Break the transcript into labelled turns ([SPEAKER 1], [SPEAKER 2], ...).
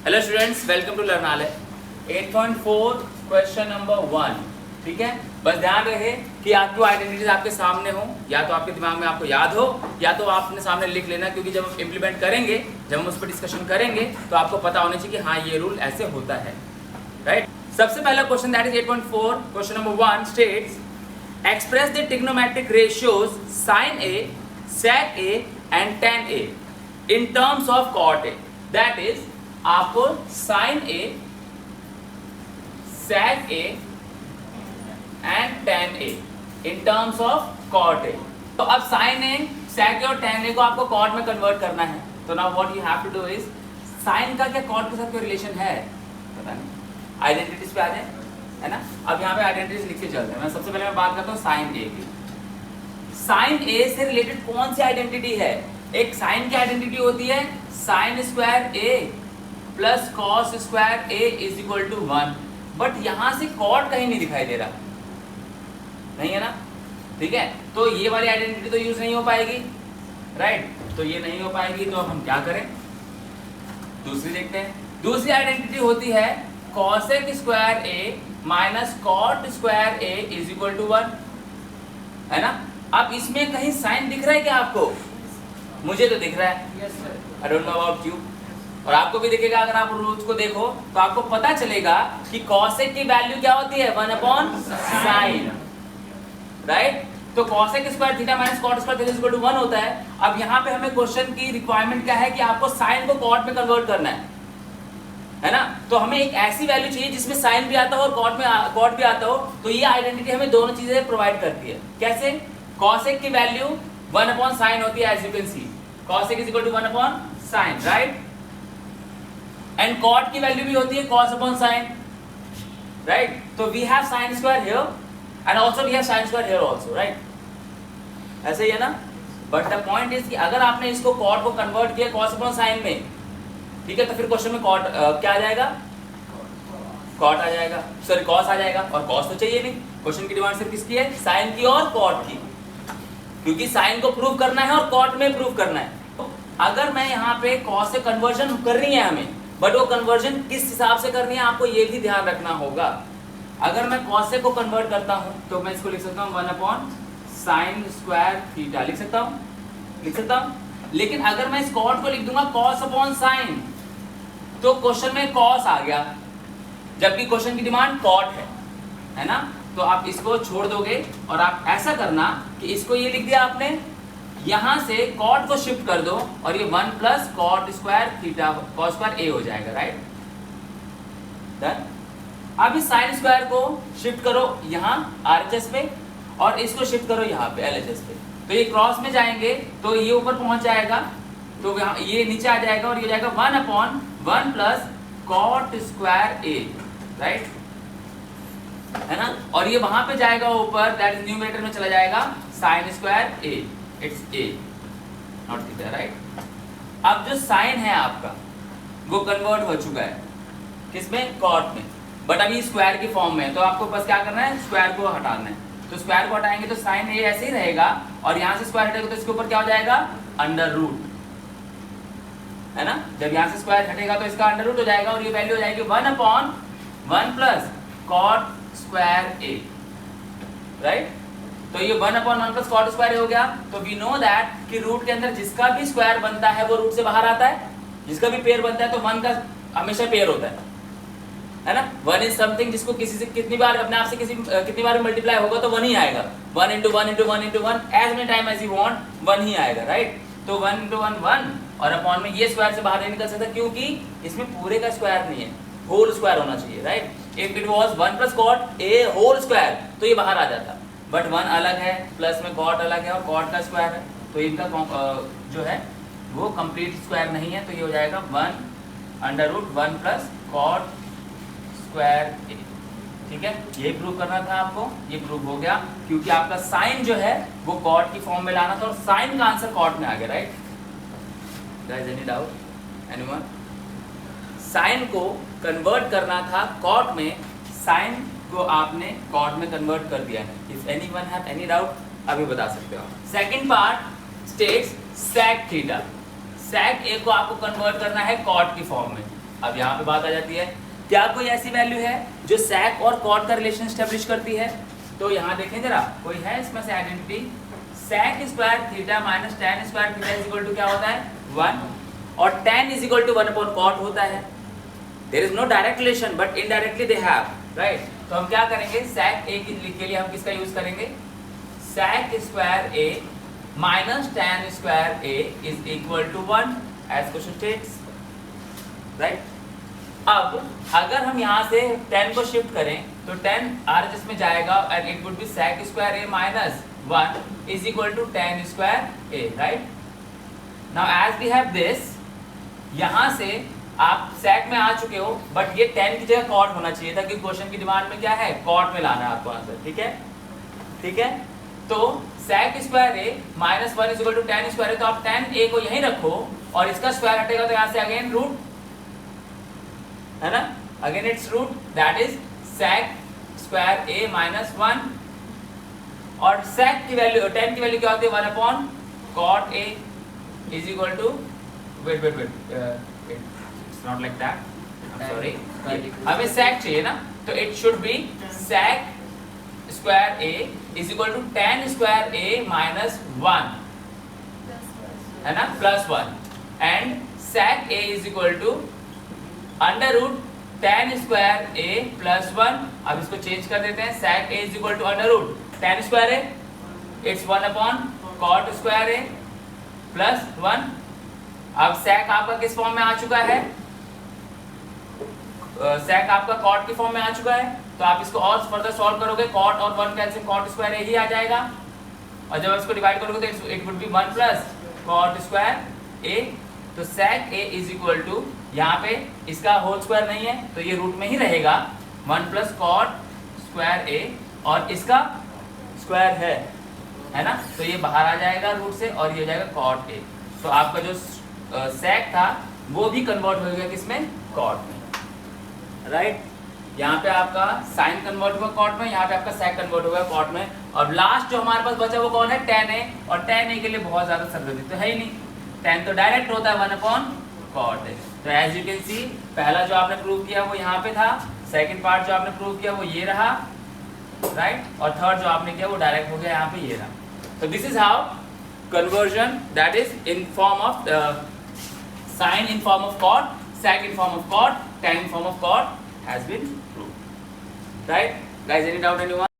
[SPEAKER 1] Hello students, welcome to Learnalaya. 8.4 question number 1। ठीक है, बस ध्यान रहे कि आपकी आइडेंटिटीज आपके सामने हो, या तो आपके दिमाग में आपको याद हो या तो आप अपने सामने लिख लेना, क्योंकि जब हम इम्प्लीमेंट करेंगे, जब हम उस पर डिस्कशन करेंगे तो आपको पता होना चाहिए कि हाँ ये रूल ऐसे होता है। राइट, सबसे पहला question that is 8.4 question number 1 states express the trigonometric ratios sin A, sec A and tan A in terms of cot A। That is आपको sin A, sec A and tan A in terms of cot A। तो अब sin A, sec A और tan A को आपको cot में convert करना है। तो now what you have to do is sin का क्या cot के साथ कोई रिलेशन है पता नहीं, आइडेंटिटीज पे आ जाए, है ना। अब यहाँ पे आइडेंटिटीज लिख के चलते हैं। मैं सबसे पहले मैं बात करता हूँ sin A की। sin A से रिलेटेड कौन सी आइडेंटिटी है? एक sin की आइडेंटिटी होती है sin square A plus cos square A is equal to 1, but यहां से कॉट कहीं नहीं दिखाई दे रहा, नहीं है ना। ठीक है, तो ये वाली आइडेंटिटी तो यूज नहीं हो पाएगी। राइट, तो ये नहीं हो पाएगी, तो हम क्या करें, दूसरी देखते हैं। दूसरी आइडेंटिटी होती है cosec square A minus cot square A is equal to 1, है ना। अब इसमें कहीं साइन दिख रहा है क्या आपको? मुझे तो दिख रहा है।
[SPEAKER 2] Yes, sir.
[SPEAKER 1] I don't know about you, और आपको भी दिखेगा। अगर आप रूल्स को देखो तो आपको पता चलेगा कि कॉसेक की वैल्यू क्या होती है, 1/sin। राइट, तो cosec square theta minus cot square theta is equal to 1 होता है। अब यहाँ पे हमें क्वेश्चन की रिक्वायरमेंट क्या है कि आपको साइन को कॉट में कन्वर्ट करना है ना। तो हमें एक ऐसी वैल्यू चाहिए जिसमें साइन भी आता हो और कॉट भी आता हो। तो ये आइडेंटिटी हमें दोनों चीजें प्रोवाइड करती है। कैसे? कॉसेक की वैल्यू 1/sin होती है, as you can see cosec is equal to 1/sin, right. And cot की वैल्यू भी होती है cos/sin, राइट। तो we have sin square here and also we have sin square here also, right. ऐसे ही है ना। बट द पॉइंट इज कि अगर आपने इसको कॉट को कन्वर्ट किया cos/sin में, ठीक है, तो फिर क्वेश्चन में कॉट क्या आ जाएगा, कॉट आ जाएगा, सॉरी कॉस आ जाएगा, और कॉस तो चाहिए नहीं। क्वेश्चन की डिमांड सिर्फ किसकी है, साइन की और कॉट की, क्योंकि साइन को प्रूव करना है और कॉट में प्रूव करना है। तो अगर मैं यहाँ पे कॉस से कन्वर्जन करनी है हमें, बट वो कन्वर्जन किस हिसाब से करनी है आपको ये भी ध्यान रखना होगा। अगर मैं कॉस से को कन्वर्ट करता हूँ तो मैं इसको लिख सकता हूँ 1/sin स्क्वायर थीटा, लिख सकता हूँ। लेकिन अगर मैं इस कॉट को लिख दूंगा cos/sin, तो क्वेश्चन में कॉस आ गया, जबकि क्वेश्चन की डिमांड कॉट है ना। तो आप इसको छोड़ दोगे और आप ऐसा करना कि इसको ये लिख दिया आपने, यहां से कॉट को शिफ्ट कर दो और ये 1 plus cot square theta cos square A हो जाएगा, राइट। डन। अब इस साइन स्क्वायर को शिफ्ट करो यहाँ RHS पे और इसको शिफ्ट करो यहाँ पे LHS पे, तो ये क्रॉस में जाएंगे तो ये ऊपर पहुंच जाएगा, तो ये नीचे आ जाएगा और ये जाएगा 1/1 plus cot square A, right, है ना। और ये वहां पे जाएगा ऊपर, दैट इज न्यूमरेटर में चला जाएगा sine square A, it's A not theta, right. अब जो साइन है आपका वो कन्वर्ट हो चुका है किसमें, कॉट में, बट अभी स्क्वायर की फॉर्म में। तो आपको बस क्या करना है, स्क्वायर को हटाना है। तो स्क्वायर को हटाएंगे तो साइन A ऐसे ही रहेगा, और यहाँ से स्क्वायर हटेगा तो इसके ऊपर क्या हो जाएगा, अंडर रूट, है ना। जब यहाँ से स्क्वायर हटेगा तो इसका अंडर रूट हो जाएगा और ये वैल्यू हो जाएगी 1/1 plus cot square A, right. तो ये 1/1 प्लस कॉट स्क्वायर हो गया। तो वी नो दैट कि रूट के अंदर जिसका भी स्क्वायर बनता है वो रूट से बाहर आता है, जिसका भी पेयर बनता है तो 1 का हमेशा पेयर होता है ना। 1 इज समथिंग जिसको किसी से कितनी बार अपने आप से कितनी बार मल्टीप्लाई होगा तो 1 ही आएगा। 1 × 1 × 1 × 1 as many time as you want 1 ही आएगा, राइट। तो 1 × 1 1, और अपॉन में ये स्क्वायर से बाहर नहीं निकल सकता क्योंकि इसमें पूरे का स्क्वायर नहीं है, होल स्क्वायर होना चाहिए, right. If it was 1 plus cot A whole square तो ये बाहर आ जाता, बट 1 अलग है, प्लस में कॉट अलग है और कॉट का स्क्वायर है, तो इनका जो है वो कंप्लीट स्क्वायर नहीं है। तो ये हो जाएगा 1/1 प्लस कॉट स्क्वायर A, ठीक है। ये प्रूव करना था आपको, ये प्रूव हो गया क्योंकि आपका साइन जो है वो कॉट की फॉर्म में लाना था और साइन का आंसर कॉट में आ गया, right. Guys any doubt, anyone? Sine को कन्वर्ट करना था कॉट में, साइन को आपने कॉट में कन्वर्ट कर दिया है। If anyone have any doubt अभी बता सकते हो। Second part states sec theta. sec A को आपको कन्वर्ट करना है कॉट की फॉर्म में। अब यहाँ पे बात आ जाती है, क्या कोई ऐसी वैल्यू है जो sec और cot का रिलेशन स्टेब्लिश करती है? तो यहाँ देखें जरा, कोई है इसमें से identity? sec square theta minus tan square theta is equal to क्या होता है? 1, और tan is equal to 1 upon cot होता है। There is no direct relation but indirectly they have, right? तो हम क्या करेंगे, sec a के लिए हम किसका यूज करेंगे? sec square a minus tan square a is equal to 1 as question states, right? अब अगर हम यहाँ से 10 को शिफ्ट करें तो 10 RHS में जाएगा and it would be sec square a minus 1 is equal to tan square a, right? Now as we have this, यहाँ से आप sec में आ चुके हो बट ये 10 की जगह cot होना चाहिए था क्योंकि क्वेश्चन की डिमांड में क्या है, cot में लाना है आपको आंसर, ठीक है? ठीक है, तो sec square a minus 1 is equal to tan square a, तो आप tan a को यहीं रखो और इसका स्क्वायर हटेगा तो यहाँ से अगेन रूट, है ना? Again it's root, that is sec square a minus 1, और sec की वैल्यू, tan की वैल्यू क्या होती है? 1 upon cot a is equal to, wait it's not like that, I am sorry, हमें sec चाहिए ना, तो it should be sec square a is equal to tan square a minus 1, है ना, plus 1, and sec a is equal to under root tan square a plus 1। अब इसको change कर देते हैं, sec a is equal to under root tan square a, it's 1 upon cot square a plus 1। अब sec आपका किस form में आ चुका है? sec आपका cot की फॉर्म में आ चुका है, तो आप इसको और फर्दर सॉल्व करोगे, cot और 1 कैंसिल, cot स्क्वायर a ही आ जाएगा, और जब इसको डिवाइड करोगे तो it would be 1 plus cot square a। तो sec a is equal to, यहाँ पे इसका होल स्क्वायर नहीं है तो ये रूट में ही रहेगा, 1 प्लस cot स्क्वायर a, और इसका स्क्वायर है ना, तो ये बाहर आ जाएगा रूट से और ये हो जाएगा cot a। तो आपका जो sec था वो भी कन्वर्ट हो गया किसमें? cot में, राइट? यहाँ पे आपका साइन कन्वर्ट हुआ cot में, यहाँ पे आपका sec कन्वर्ट हुआ cot में, और लास्ट जो हमारे पास बचा वो कौन है? tan a, और tan a के लिए बहुत ज्यादा सरल तो है ही नहीं, tan तो डायरेक्ट होता है 1 अपॉन cot a। तो एज यू कैन सी, पहला जो आपने प्रूव किया वो यहाँ पे था, सेकंड पार्ट जो आपने प्रूव किया वो ये रहा, राइट? और थर्ड जो आपने किया वो डायरेक्ट हो गया यहाँ पे ये रहा। तो this is how conversion, that is in form of sine in form of cot, sec in form of cot, tan in form of cot has been proved, right? Guys, any doubt anyone?